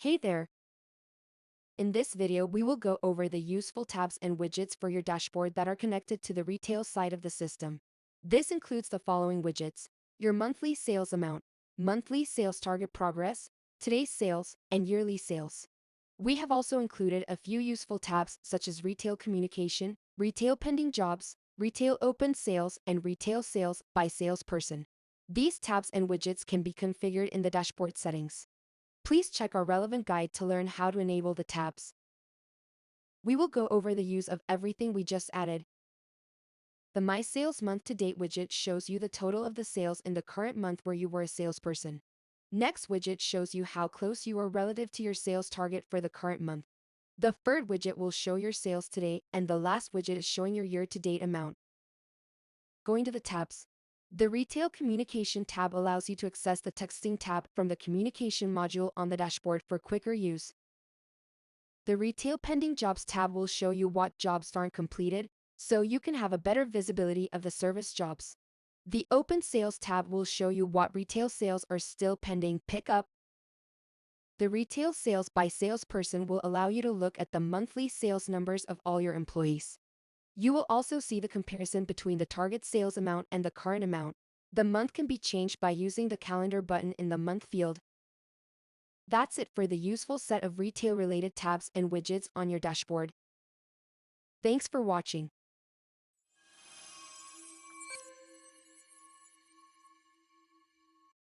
Hey there! In this video we will go over the useful tabs and widgets for your dashboard that are connected to the retail side of the system. This includes the following widgets: your monthly sales amount, monthly sales target progress, today's sales, and yearly sales. We have also included a few useful tabs such as retail communication, retail pending jobs, retail open sales, and retail sales by salesperson. These tabs and widgets can be configured in the dashboard settings. Please check our relevant guide to learn how to enable the tabs. We will go over the use of everything we just added. The My Sales Month to Date widget shows you the total of the sales in the current month where you were a salesperson. Next widget shows you how close you are relative to your sales target for the current month. The third widget will show your sales today, and the last widget is showing your year-to-date amount. Going to the tabs. The Retail Communication tab allows you to access the Texting tab from the Communication module on the dashboard for quicker use. The Retail Pending Jobs tab will show you what jobs aren't completed, so you can have a better visibility of the service jobs. The Open Sales tab will show you what retail sales are still pending pickup. The Retail Sales by Salesperson will allow you to look at the monthly sales numbers of all your employees. You will also see the comparison between the target sales amount and the current amount. The month can be changed by using the calendar button in the month field. That's it for the useful set of retail-related tabs and widgets on your dashboard. Thanks for watching.